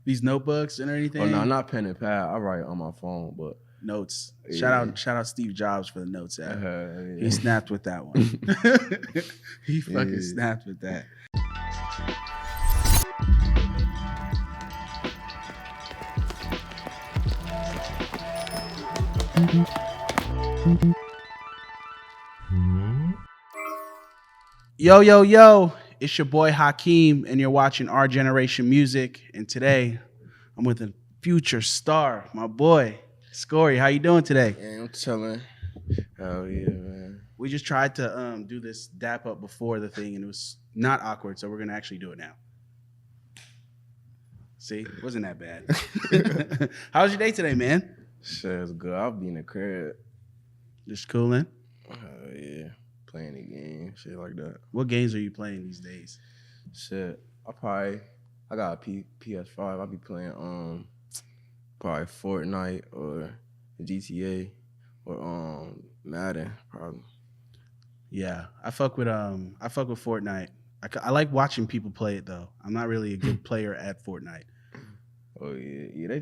these notebooks and Oh no, everything? not pen and pad. I write on my phone, but Notes. yeah. Shout out Steve Jobs for the notes app. He Yeah. snapped with that one. He fucking Yeah. snapped with that. Yo, yo, yo. It's your boy Hakeem, and you're watching Our Generation Music. And today, I'm with a future star, my boy, Scorey. How you doing today? Yeah, I'm chilling. Hell yeah, man. We just tried to do this dap up before the thing, and it was not awkward, so we're gonna actually do it now. See, wasn't that bad. How was your day today, man? Shit, it's good. I'll be in the crib. Just cooling. Yeah, playing the game, shit like that. What games are you playing these days? Shit, I got a PS5. I'll be playing probably Fortnite or GTA or Madden probably. Yeah, I fuck with Fortnite. I like watching people play it though. I'm not really a good player at Fortnite. Oh yeah, they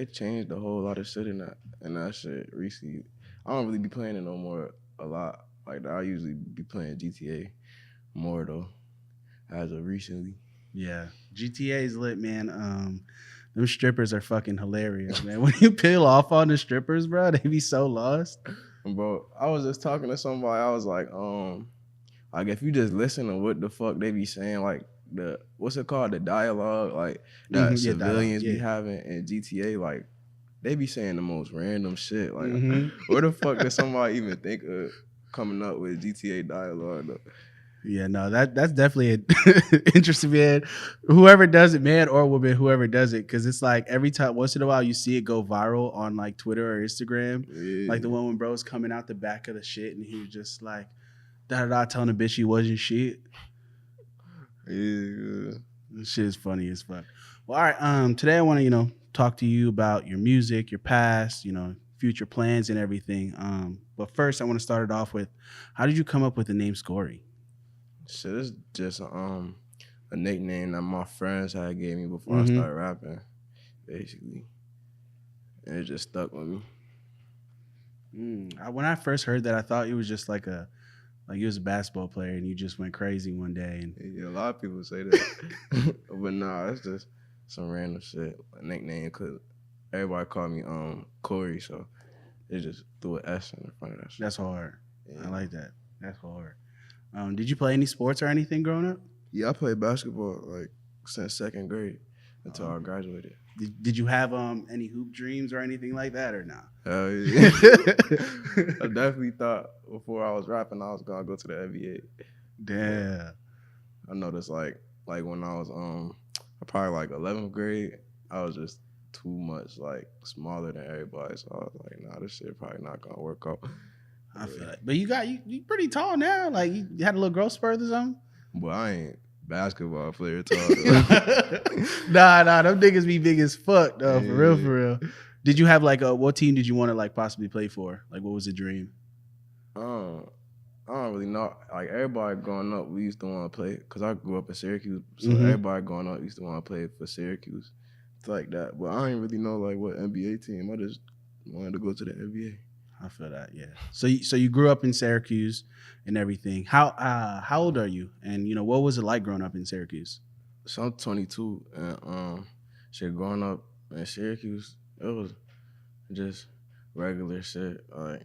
changed a whole lot of shit in that shit recently. I don't really be playing it no more a lot like that. I usually be playing GTA more though, as of recently. Yeah, GTA is lit, man. Them strippers are fucking hilarious, man. When you peel off on the strippers, bro, they be so lost. Bro, I was just talking to somebody. I was like if you just listen to what the fuck they be saying, like the what's it called, the dialogue, like that Yeah, civilians be yeah. having in GTA, like they be saying the most random shit. Like, Mhm. where the fuck did somebody even think of coming up with GTA dialogue? Though? Yeah, no, that's definitely interesting, man. Whoever does it, man or woman, whoever does it, because it's like every time, once in a while, you see it go viral on like Twitter or Instagram, like the Yeah, one when bro's coming out the back of the shit and he was just like da da da telling the bitch he wasn't shit. yeah. This shit is funny as fuck. Well, all right, today I want to talk to you about your music, your past, future plans and everything. But first, I want to start it off with, how did you come up with the name Scorey? Shit, it's just a nickname that my friends had gave me before I Mm-hmm. started rapping, basically, and it just stuck with me. When I first heard that, I thought it was just like you was a basketball player and you just went crazy one day. And Yeah, a lot of people say that, but nah, it's just some random shit. A nickname, cause everybody called me Corey, so they just threw an S in front of that shit. that's hard. Yeah. I like that. That's hard. Did you play any sports or anything growing up? Yeah, I played basketball like since second grade until I graduated. Did you have any hoop dreams or anything like that or not? Hell yeah. I definitely thought before I was rapping I was gonna go to the NBA. Damn. I noticed like when I was probably like 11th grade, I was just too much like smaller than everybody. So I was like, nah, this shit probably not gonna work out. I feel like, but you pretty tall now. Like you had a little growth spurt or something. But I ain't basketball player tall. Nah, them niggas be big as fuck though. Yeah. For real. Did you have like what team did you want to like possibly play for? Like what was the dream? I don't really know. Like everybody growing up, we used to want to play because I grew up in Syracuse. So Mhm. everybody growing up used to want to play for Syracuse, it's like that. But I didn't really know like what NBA team. I just wanted to go to the NBA. I feel that, yeah. So you grew up in Syracuse and everything. How old are you? And what was it like growing up in Syracuse? So I'm 22, and shit, growing up in Syracuse, it was just regular shit. Like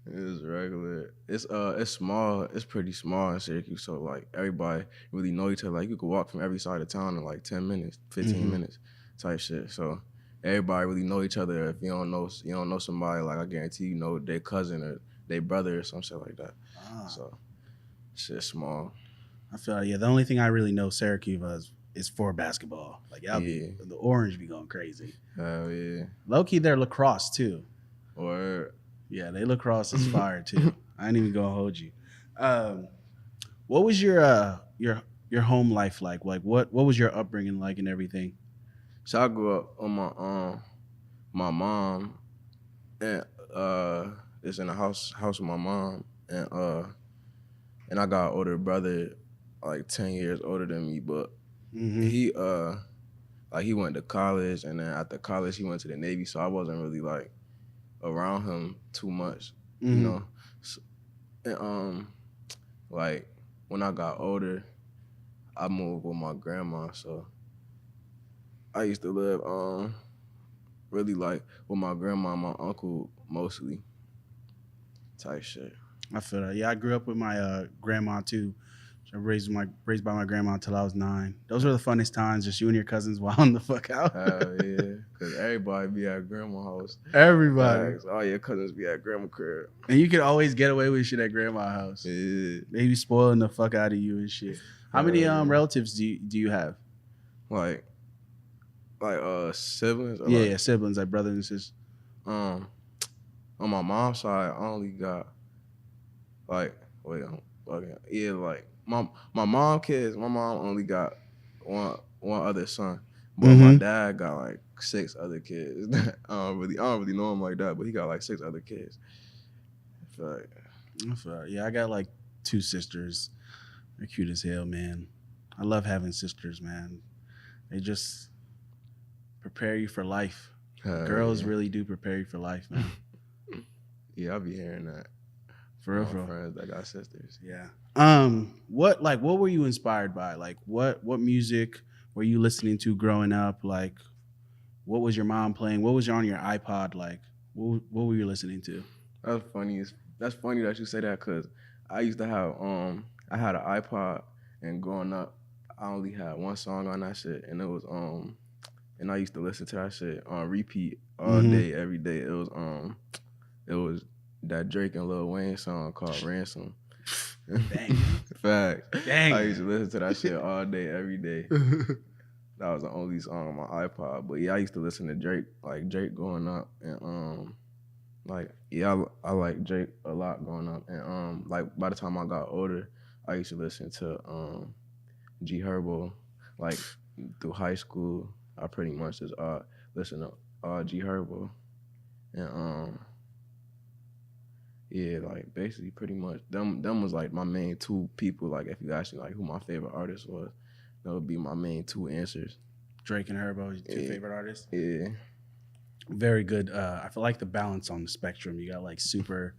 it was regular. It's small. It's pretty small in Syracuse. So like everybody really know each other. Like you could walk from every side of town in like 10 minutes, 15 Mhm. minutes, type shit. So everybody really know each other. If you don't know somebody, like I guarantee you know their cousin or their brother or some shit like that. So shit small. I feel like, yeah. The only thing I really know Syracuse is for basketball. Like y'all be the Orange be going crazy. Hell yeah. Low key, they're lacrosse too. Or Yeah, they lacrosse is fire too. I ain't even gonna hold you. What was your home life like? Like what was your upbringing like and everything? so I grew up on my mom and is in the house with my mom and I got an older brother like 10 years older than me, but Mm-hmm. like he went to college, and then after college he went to the Navy, so I wasn't really like around him too much, you know. So, and, like when I got older, I moved with my grandma, so I used to live really like with my grandma and my uncle mostly type shit. I feel that. Yeah, I grew up with my grandma too. I raised by my grandma until I was 9. Those were the funnest times, just you and your cousins wilding the fuck out. Hell yeah, cause everybody be at grandma's house. Everybody. Facts. All your cousins be at grandma crib. And you could always get away with shit at grandma's house. Yeah. They be spoiling the fuck out of you and shit. How many relatives do you have? Like siblings? Or Yeah, siblings, like brothers and sisters. On my mom's side, I only got like like my mom kids. My mom only got one other son, but my dad got like 6 other kids. I don't really know him like that, but he got like 6 other kids. Yeah, I got like 2 sisters. They're cute as hell, man. I love having sisters, man. They just prepare you for life. Girls really do prepare you for life, man. Yeah, I be hearing that. For real, friends that got sisters. Yeah. What were you inspired by? Like what music were you listening to growing up? Like what was your mom playing? What was on your iPod? Like what were you listening to? That's funny. That's funny that you say that, because I used to have I had an iPod, and growing up I only had one song on that shit, and it was and I used to listen to that shit on repeat all day, every day. It was that Drake and Lil Wayne song called Ransom. Dang. Fact. Dang. I used to listen to that shit all day, every day. That was the only song on my iPod. But yeah, I used to listen to Drake growing up, and I like Drake a lot growing up, and like by the time I got older, I used to listen to G Herbo. Like through high school, I pretty much just listen to G Herbo, and yeah, like basically pretty much them was like my main 2 people. Like if you ask me like who my favorite artist was, that would be my main 2 answers. Drake and Herbo, your 2 favorite artists? Yeah. Very good. I feel like the balance on the spectrum. You got like super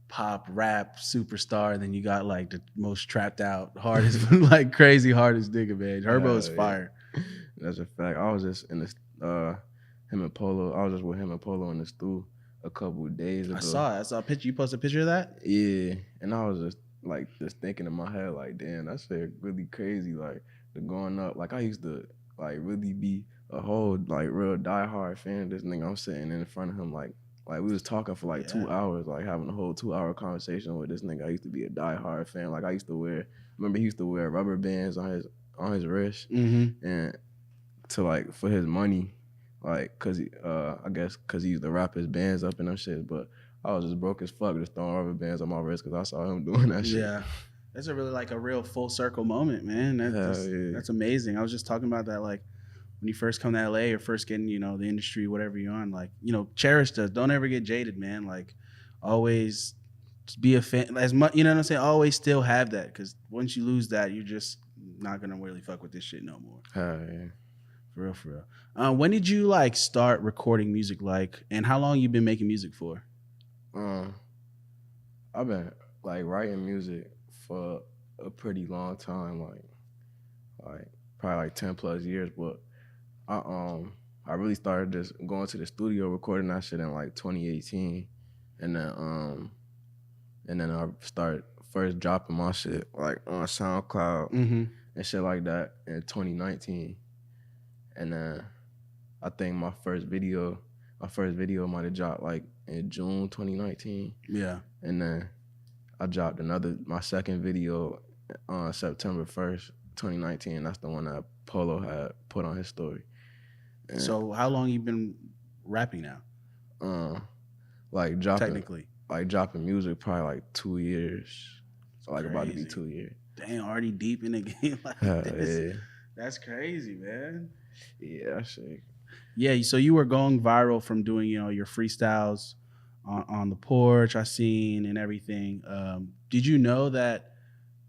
pop rap superstar, and then you got like the most trapped out, hardest, like crazy hardest nigga, man. Herbo is fire. That's a fact. I was just in the him and Polo. I was just with him and Polo in the stew a couple of days ago. I saw a picture. You posted a picture of that? Yeah, and I was just thinking in my head like, damn, that's really crazy. Like the growing up, like I used to like really be a whole like real diehard fan of this nigga. I'm sitting in front of him like we was talking for like 2 hours, like having a whole 2-hour conversation with this nigga. I used to be a diehard fan. Like I remember he used to wear rubber bands on his wrist, and to like for his money, like cause I guess cause he used to wrap his bands up and them shit. But I was just broke as fuck just throwing rubber bands on my wrist because I saw him doing that shit. Yeah, that's a really like a real full circle moment, man. That's amazing. I was just talking about that like when you first come to LA or first getting, the industry, whatever you're on, like, cherish this. Don't ever get jaded, man. Like always be a fan as much, you know what I'm saying? Always still have that, because once you lose that, you're just not gonna really fuck with this shit no more. Yeah. For real. When did you like start recording music, like, and how long you been making music for? I've been like writing music for a pretty long time, like probably like 10 plus years, but I really started just going to the studio recording that shit in like 2018, and then I started first dropping my shit like on SoundCloud and shit like that in 2019, and then I think my first video might have dropped like in June 2019. Yeah, and then I dropped my second video on September 1st, 2019. That's the one that Polo had put on his story. And so how long you been rapping now? Like dropping technically, like dropping music probably like 2 years. So like about to be 2 years. Dang, already deep in the game like this. Yeah. That's crazy, man. Yeah, that's sick. Yeah, so you were going viral from doing, your freestyles on the porch I seen and everything. Did you know that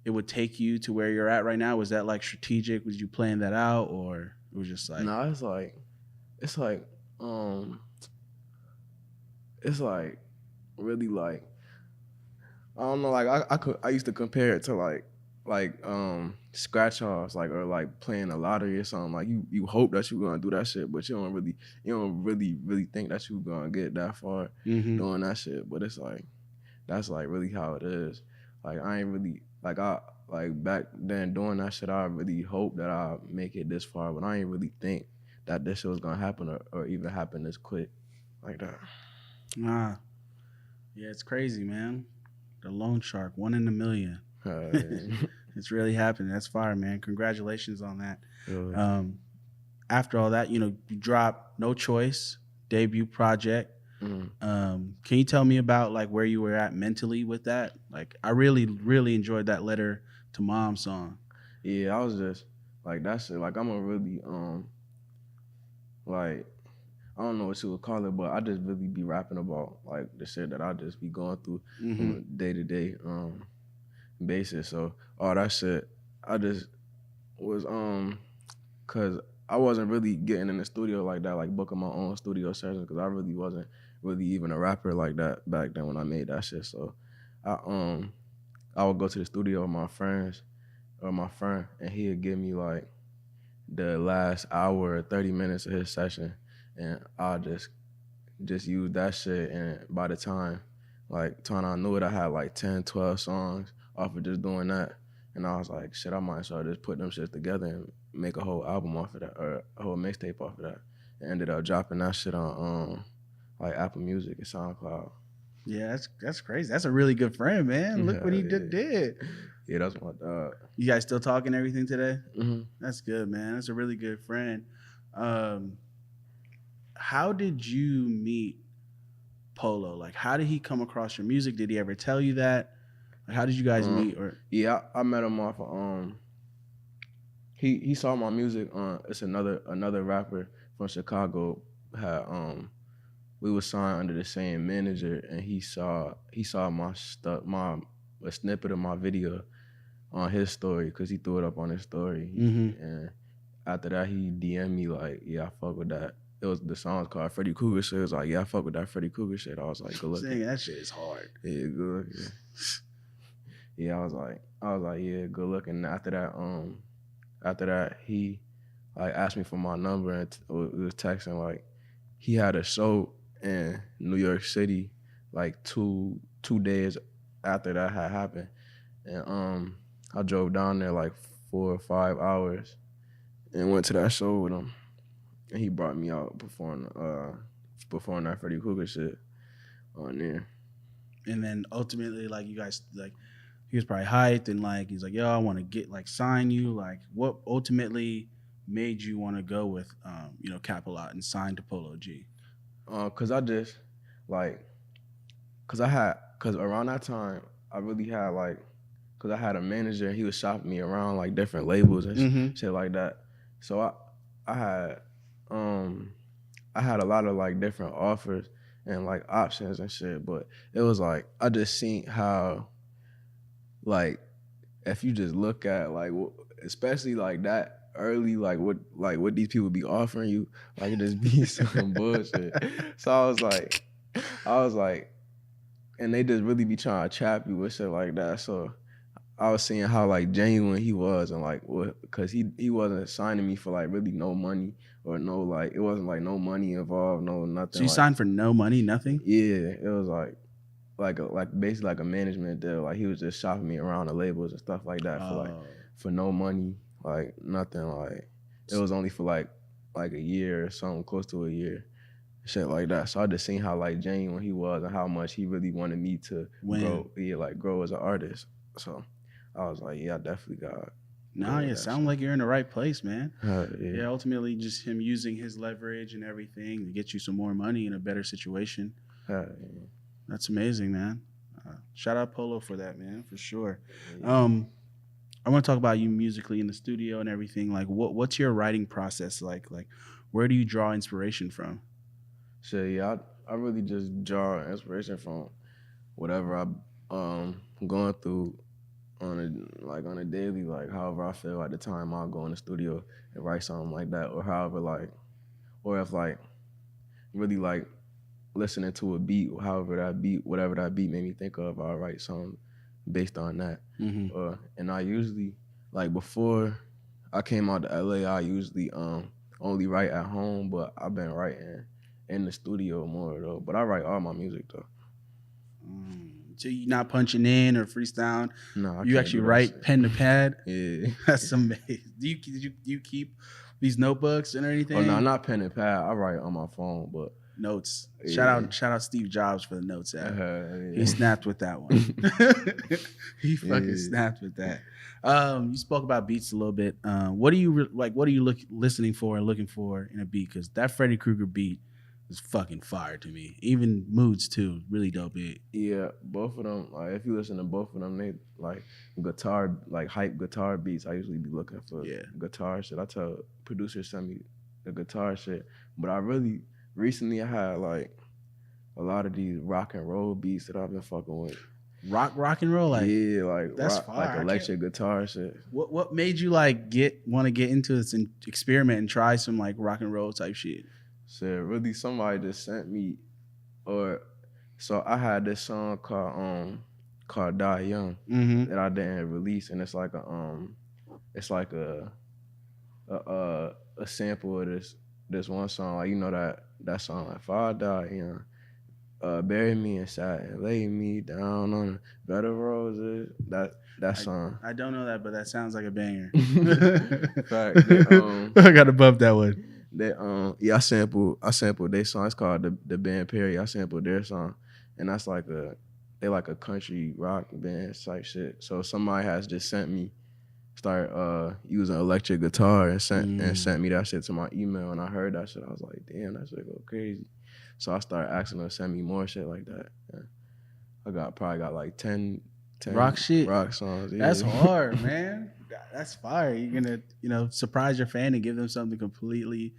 it would take you to where you're at right now? Was that like strategic? Was you planning that out, or It was just like, nah, it's like, it's like really like, I don't know, like I used to compare it to like scratch offs, like, or like playing a lottery or something. Like you hope that you're gonna do that shit, but you don't really think that you're gonna get that far doing that shit. But it's like that's like really how it is. Like I ain't really like back then doing that shit, I really hope that I make it this far, but I ain't really think that this shit was gonna happen or even happen this quick like that. yeah, it's crazy, man. The loan shark, 1 in a million. It's really happening. That's fire, man. Congratulations on that. Um, After all that, you dropped No Choice, debut project. Can you tell me about like where you were at mentally with that? Like, I really enjoyed that Letter to Mom song. Yeah, I was just like that shit. Like I'm a really like I don't know what you would call it, but I just really be rapping about like the shit that I just be going through on a day to day basis. So all that shit, I just was cause I wasn't really getting in the studio like that, like booking my own studio sessions, because I really wasn't really even a rapper like that back then when I made that shit. So I would go to the studio with my friends or my friend, and he'd give me like the last hour or 30 minutes of his session, and I'll just use that shit. And by the time I knew it, I had like 10, 12 songs off of just doing that. And I was like, shit, I might as well just put them shit together and make a whole album off of that, or a whole mixtape off of that. And ended up dropping that shit on like Apple Music and SoundCloud. Yeah, that's crazy. That's a really good friend, man. Look what he Yeah. did. Yeah, that's my dog. You guys still talking and everything today? Mm-hmm. That's good, man. That's a really good friend. How did you meet Polo? Like, how did he come across your music? Did he ever tell you that? Like, how did you guys meet? Or yeah, I met him off of he saw my music on it's another rapper from Chicago had we was signed under the same manager, and he saw my stuff, a snippet of my video on his story, because he threw it up on his story. And after that, he DM'd me like, yeah, I fuck with that. It was the song called Freddie Krueger shit. It was like, yeah, I fuck with that Freddie Krueger shit. I was like, good looking. That shit is hard. Yeah, good looking. Yeah, I was like, yeah, good looking. And after that, he like asked me for my number and was texting. Like, he had a show in New York City like two days after that had happened, and I drove down there like 4 or 5 hours and went to that show with him, and he brought me out performing that Freddie Krueger shit on there. And then ultimately, like, you guys, like, he was probably hyped and like he's like, yo, I want to get like sign you. Like, what ultimately made you want to go with Capalot and sign to Polo G? Cause I just like, cause around that time I really had like, cause I had a manager and he was shopping me around like different labels and shit like that. So I had a lot of like different offers and like options and shit, but it was like I just seen how like if you just look at like especially like that early, like what these people be offering you, like it just be some bullshit. So I was like, and they just really be trying to trap you with shit like that. So I was seeing how like genuine he was, and like because he wasn't signing me for like really no money or no, like it wasn't like no money involved, no nothing. So you signed for no money, nothing? Yeah, it was like basically like a management deal. Like he was just shopping me around the labels and stuff like that for no money, like nothing. Like it was only for like a year or something, close to a year, shit like that. So I just seen how like genuine he was and how much he really wanted me to grow as an artist. So I was like, yeah, I definitely got. No, it sounds like you're in the right place, man. Yeah, ultimately just him using his leverage and everything to get you some more money in a better situation. Yeah. That's amazing, man. Shout out Polo for that, man, for sure. Yeah. I want to talk about you musically in the studio and everything. Like, what's your writing process like? Like, where do you draw inspiration from? So yeah, I really just draw inspiration from whatever I'm going through on a daily, like however I feel at the time, I'll go in the studio and write something like that, or however like, or if like really like listening to a beat, however that beat, whatever that beat made me think of, I'll write something based on that. And I usually like before I came out to LA, I usually only write at home, but I've been writing in the studio more though. But I write all my music though. So you're not punching in or freestyling? No, you actually write pen to pad? Yeah. That's amazing. Do you keep these notebooks and anything? Oh no, not pen and pad. I write on my phone, but notes. Yeah. Shout out Steve Jobs for the notes app. Yeah. He snapped with that one. He fucking snapped with that. You spoke about beats a little bit. What do you what are you listening for and looking for in a beat? Because that Freddie Krueger beat is fucking fire to me. Even Moods too, really dope beat. Yeah, both of them. Like if you listen to both of them, they like guitar, like hype guitar beats. I usually be looking for guitar shit. I tell producers send me the guitar shit, but recently I had like a lot of these rock and roll beats that I've been fucking with. Rock and roll, like yeah, like that's rock, fire. like electric guitar shit. What made you like want to get into this and experiment and try some like rock and roll type shit? So really, somebody just sent me, so I had this song called Die Young that I didn't release, and it's like a sample of this one song. Like you know that song, like, if I die young, bury me in satin, lay me down on the bed of roses. That song. I don't know that, but that sounds like a banger. Fact, I gotta bump that one. I sampled their song. It's called the band Perry. I sampled their song, and that's like they like a country rock band type shit. So somebody has just sent me, start using electric guitar and sent me that shit to my email, and I heard that shit. I was like, damn, that shit go crazy. So I started asking them to send me more shit like that. Yeah. I probably got like 10 rock songs. Yeah. That's hard, man. That's fire. You're gonna surprise your fan and give them something completely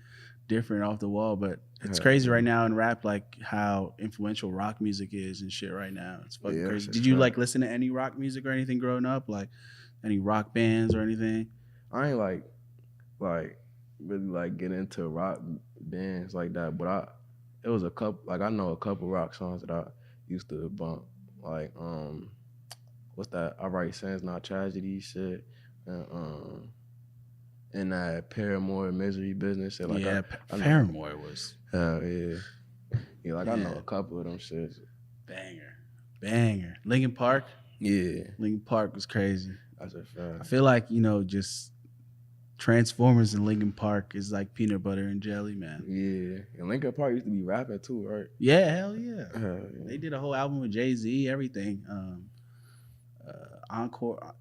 different off the wall. But it's crazy right now in rap, like how influential rock music is and shit right now. It's fucking crazy. Did you like listen to any rock music or anything growing up? Like any rock bands or anything? I ain't like really like get into rock bands like that, but it was a couple, like I know a couple rock songs that I used to bump. Like what's that? I Write Sins Not Tragedy shit. And that Paramore Misery Business shit. Like Paramore was. Yeah, like I know a couple of them shits. Banger. Linkin Park. Yeah, Linkin Park was crazy. That's a fact. I feel like just Transformers and Linkin Park is like peanut butter and jelly, man. Yeah, and Linkin Park used to be rapping too, right? Yeah, hell yeah. Yeah. They did a whole album with Jay-Z, everything. Encore.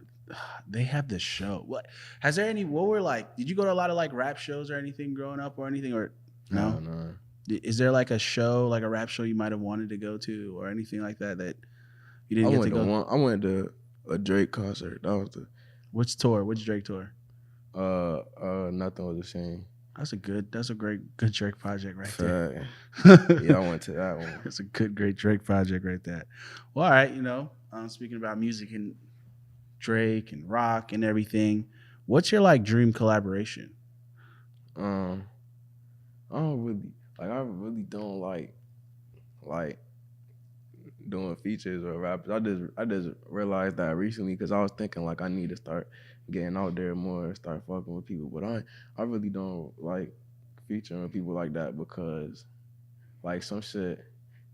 They have this show. What were like? Did you go to a lot of like rap shows or anything growing up or anything, or no? No. Is there like a show, like a rap show you might have wanted to go to or anything like that you didn't get to go? I went to a Drake concert. That was which tour? Which Drake tour? Nothing Was the Same. That's a good Drake project right there. Yeah, I went to that one. It's a great Drake project right there. Well, all right, speaking about music and Drake and rock and everything, what's your like dream collaboration? I really don't like doing features or rappers. I just realized that recently because I was thinking like I need to start getting out there more, start fucking with people. But I really don't like featuring people like that because like some shit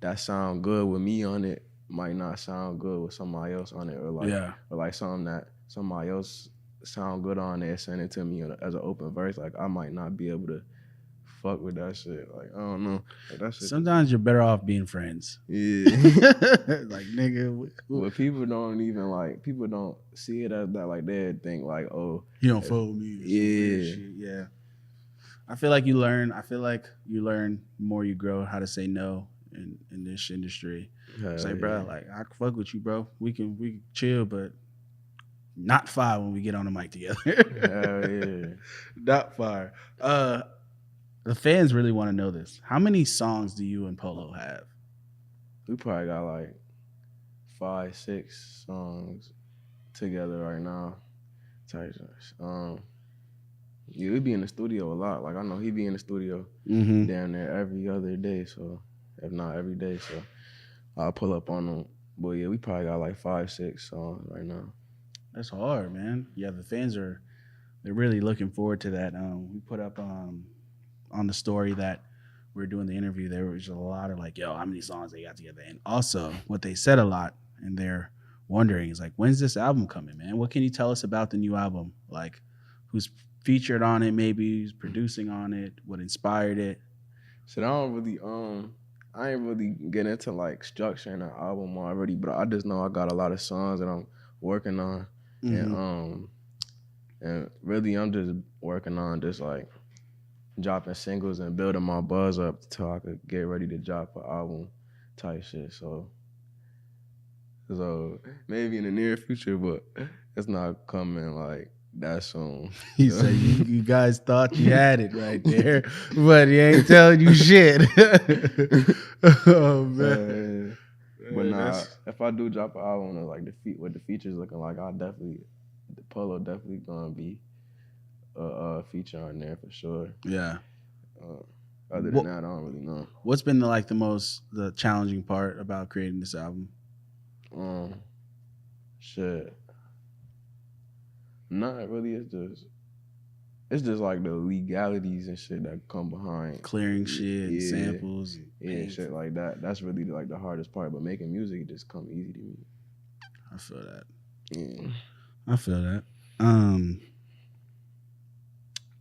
that sound good with me on it might not sound good with somebody else on it, or like something that somebody else sound good on it, send it to me as an open verse. Like I might not be able to fuck with that shit. Like I don't know. Like, that shit. Sometimes you're better off being friends. Yeah. Like nigga. But people don't see it as that. Like they think like, oh, you don't fuck with me. Yeah. I feel like you learn the more you grow how to say no in this industry. It's like, bro, like I can fuck with you, bro. We can chill, but not fire when we get on the mic together. Hell yeah. Not fire. The fans really want to know this. How many songs do you and Polo have? We probably got like 5-6 songs. together right now. Type shit. Yeah, we be in the studio a lot. Like I know he be in the studio down there every other day, so if not every day, so I'll pull up on him. But yeah, we probably got like 5-6 songs right now. That's hard, man. Yeah, the fans they're really looking forward to that. We put up on the story that we are doing the interview. There was a lot of like, yo, how many songs they got together, and also what they said a lot, and they're wondering is like, when's this album coming, man? What can you tell us about the new album? Like, who's featured on it? Maybe who's producing on it? What inspired it? So I ain't really get into like structuring an album already, but I just know I got a lot of songs that I'm working on, and really I'm just working on just like dropping singles and building my buzz up till I could get ready to drop an album type shit. So maybe in the near future, but it's not coming like that soon. He said you guys thought you had it right there, but he ain't telling you shit. Oh man. But nah, if I do drop an album, like what the features looking like, the Polo definitely gonna be a feature on there for sure. Yeah. Other than that, I don't really know. What's been the challenging part about creating this album? Shit. Not really. It's just like the legalities and shit that come behind clearing shit, samples, shit like that. That's really like the hardest part. But making music just come easy to me. I feel that. Yeah. I feel that.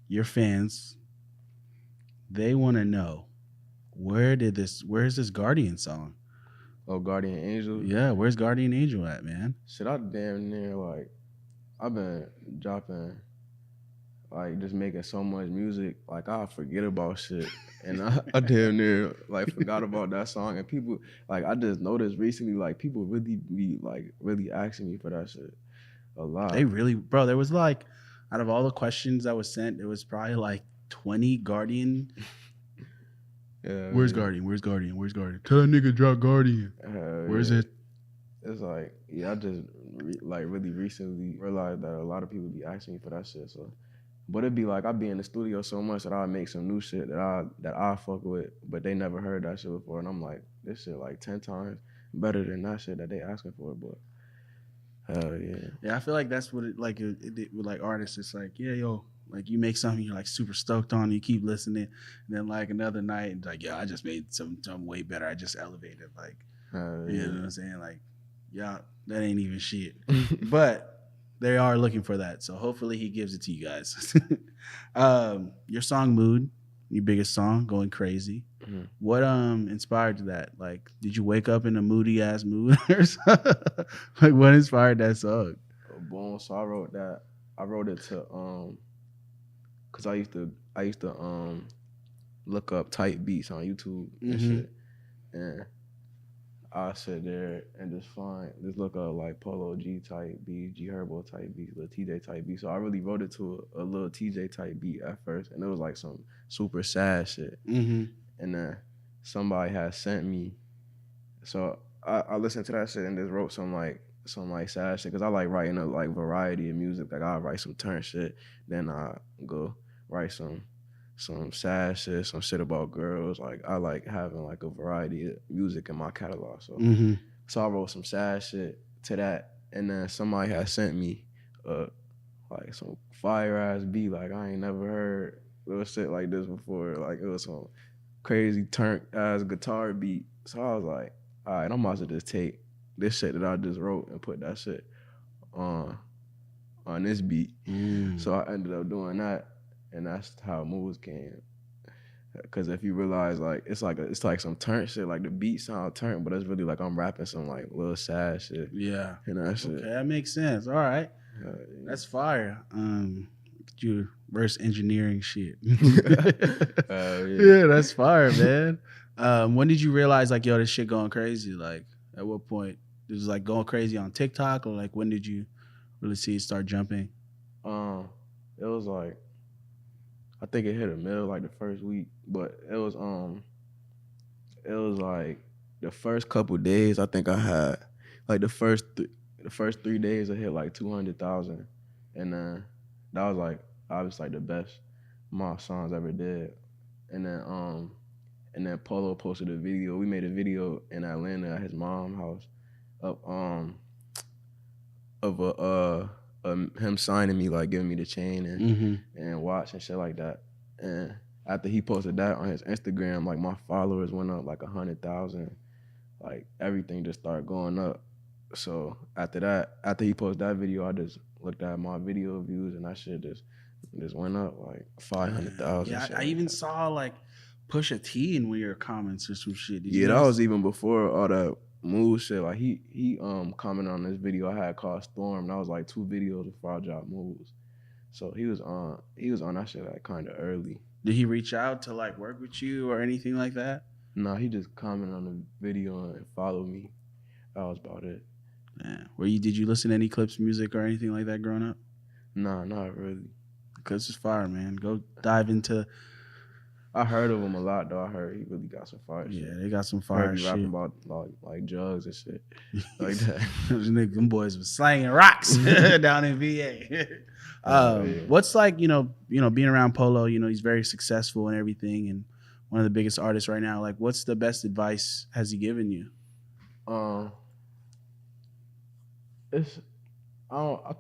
Your fans, they want to know where's this Guardian song? Oh, Guardian Angel? Yeah, where's Guardian Angel at, man? Shit, I damn near like I've been dropping, like just making so much music, like I forget about shit, and I damn near like forgot about that song. And people, like I just noticed recently, like people really be like really asking me for that shit a lot. They really, bro. There was like, out of all the questions that was sent, there was probably like 20 Guardian. Yeah. Where's Guardian? Where's Guardian? Where's Guardian? Tell that nigga drop Guardian. Where's it? It's like, yeah, I just really recently realized that a lot of people be asking me for that shit. So, but it'd be like I be in the studio so much that I make some new shit that I fuck with, but they never heard that shit before, and I'm like, this shit like 10 times better than that shit that they asking for. But hell yeah. Yeah, I feel like that's what it with like artists. It's like, yeah, yo, like you make something you're like super stoked on, you keep listening, and then like another night, it's like, yeah, I just made something way better. I just elevated, like, you know what I'm saying? Like, yeah, that ain't even shit. But they are looking for that, so hopefully he gives it to you guys. Your song Mood, your biggest song, Going Crazy. Mm-hmm. What inspired that? Like, did you wake up in a moody ass mood or something? Like, what inspired that song? Boom. So I wrote it to cause I used to look up type beats on YouTube and shit, and I sit there and just look up like Polo G type beats, G Herbo type beats, little TJ type beats. So I really wrote it to a little TJ type beat at first, and it was like some super sad shit. And then somebody had sent me, so I listened to that shit and just wrote some sad shit, cause I like writing a like variety of music. Like I write some turn shit, then I go write some sad shit, some shit about girls. Like I like having like a variety of music in my catalog. So so I wrote some sad shit to that, and then somebody had sent me like some fire ass beat. Like I ain't never heard little shit like this before. Like it was some crazy turn ass guitar beat. So I was like, all right, I'm about to just take this shit that I just wrote and put that shit on this beat. So I ended up doing that. And that's how moves came. Cause if you realize like it's like some turn shit, like the beat sound turn, but it's really like I'm rapping some like little sad shit. Yeah. And that shit. Okay, that makes sense. All right. Yeah. That's fire. Your verse engineering shit. Yeah, that's fire, man. When did you realize like, yo, this shit going crazy? Like at what point? It was like going crazy on TikTok, or like when did you really see it start jumping? It was like, I think it hit a mill like the first week, but it was like the first couple days. I think I had like the first the first 3 days I hit like 200,000, and then that was like obviously like the best my songs ever did. And then Polo posted a video. We made a video in Atlanta at his mom's house of him signing me, like giving me the chain and watch and shit like that. And after he posted that on his Instagram, like my followers went up like 100,000. Like everything just started going up. So after he posted that video, I just looked at my video views and that shit just went up like 500,000. Yeah, I even saw like Pusha T in one of your comments or some shit. Yeah, that was even before all that Move shit. Like he commented on this video I had called Storm. That was like 2 videos before I dropped Moves. So he was on that shit like kind of early. Did he reach out to like work with you or anything like that? Nah, he just commented on the video and followed me. That was about it. Yeah. Did you listen to any Clips music or anything like that growing up? Nah, not really. Clips is fire, man. Go dive into. I heard of him a lot though. I heard he really got some fire shit. Yeah, they got some fire shit. Rapping about like drugs and shit like that. Them boys was slanging rocks down in VA. What's like, being around Polo, he's very successful and everything and one of the biggest artists right now. Like, what's the best advice has he given you? I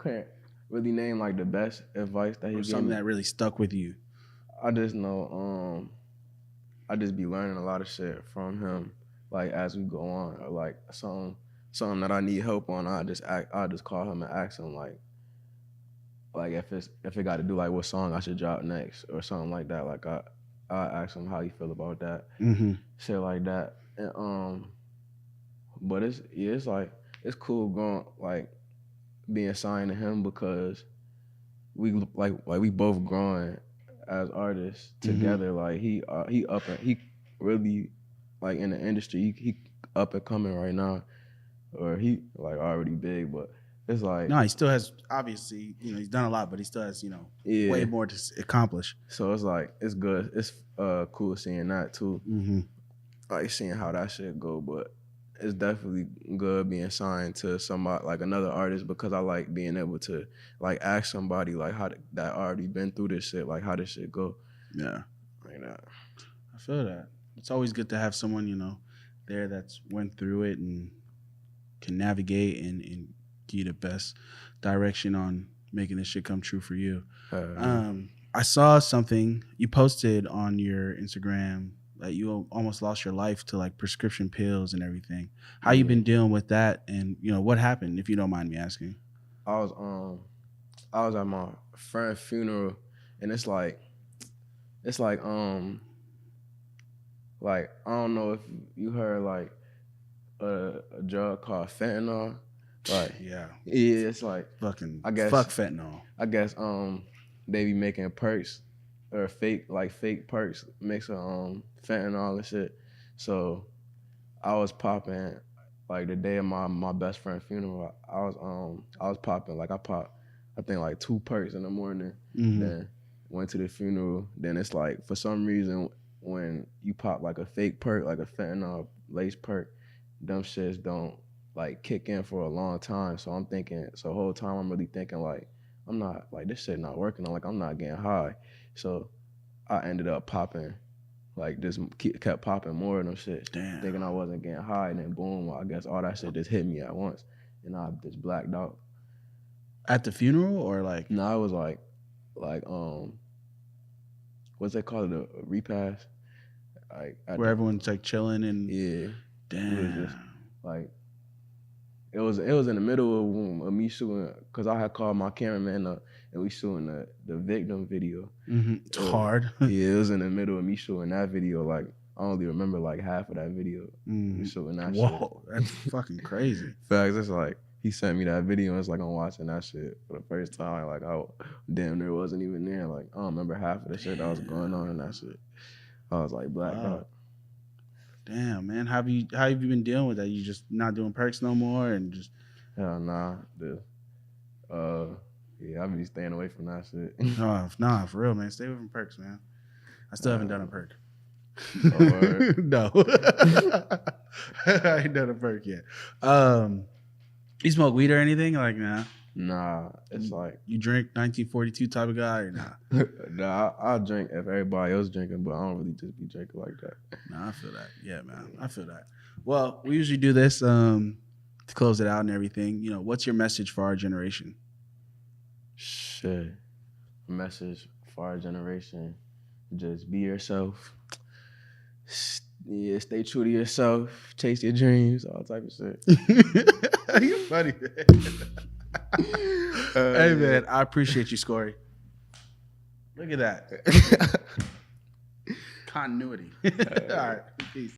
can't really name like the best advice that he gave me. Something that really stuck with you. I just know I just be learning a lot of shit from him, like as we go on, or like something that I need help on. I just call him and ask him like if it got to do like what song I should drop next or something like that. Like I ask him how he feel about that, shit like that. And but it's like it's cool going like being signed to him because we we both growing as artists together. Like he really like in the industry. He up and coming right now, or he like already big, but it's like no, he still has obviously he's done a lot, but he still has way more to accomplish. So it's like it's good. It's cool seeing that too, like seeing how that shit go. But it's definitely good being signed to somebody like another artist because I like being able to like ask somebody like how that already been through this shit, like how this shit go. Yeah, like that. I feel that. It's always good to have someone there that's went through it and can navigate and give you the best direction on making this shit come true for you. I saw something you posted on your Instagram. Like you almost lost your life to like prescription pills and everything. How you been dealing with that? And what happened, if you don't mind me asking? I was at my friend's funeral, and it's like I don't know if you heard like a drug called fentanyl. Like yeah, it's like fucking I guess fuck fentanyl. I guess they be making perks or fake perks mix of fentanyl and shit. So I was popping like the day of my best friend's funeral. I was popping like I popped I think like 2 perks in the morning. Then went to the funeral. Then it's like for some reason when you pop like a fake perk, like a fentanyl lace perk, them shits don't like kick in for a long time. So I'm thinking, the whole time I'm really thinking like I'm not like this shit not working. I'm not getting high. So I ended up popping, like just kept popping more of them shit. Damn. Thinking I wasn't getting high, and then boom, I guess all that shit just hit me at once, and I just blacked out. At the funeral or like? No, I was like what's that called? A repast? Like where everyone's like chilling and yeah. Damn. It was just like it was in the middle of me shooting because I had called my cameraman up and we shooting the victim video. It's hard. Yeah, it was in the middle of me shooting that video. Like I only remember like half of that video. We shooting that shit. Whoa, that's fucking crazy. Facts. It's like he sent me that video and it's like I'm watching that shit for the first time. Like I damn near wasn't even there. Like I don't remember half of the shit that was going on in that shit. I was like blacked out. Damn, man. How have you been dealing with that? You just not doing perks no more and just hell nah. Yeah, I be staying away from that shit. Nah, for real, man. Stay away from perks, man. I still haven't done a perk. Oh, no. I ain't done a perk yet. You smoke weed or anything? Like, nah. Nah, it's like You drink 1942 type of guy or nah? nah. I'll drink if everybody else drinking, but I don't really just be drinking like that. Nah, I feel that. Yeah, man, I feel that. Well, we usually do this to close it out and everything. You know, what's your message for our generation? Shit, message for our generation: just be yourself. Yeah, stay true to yourself. Chase your dreams. All type of shit. You funny, man. Hey, man, I appreciate you, Scorey. Look at that. Continuity. All right, peace.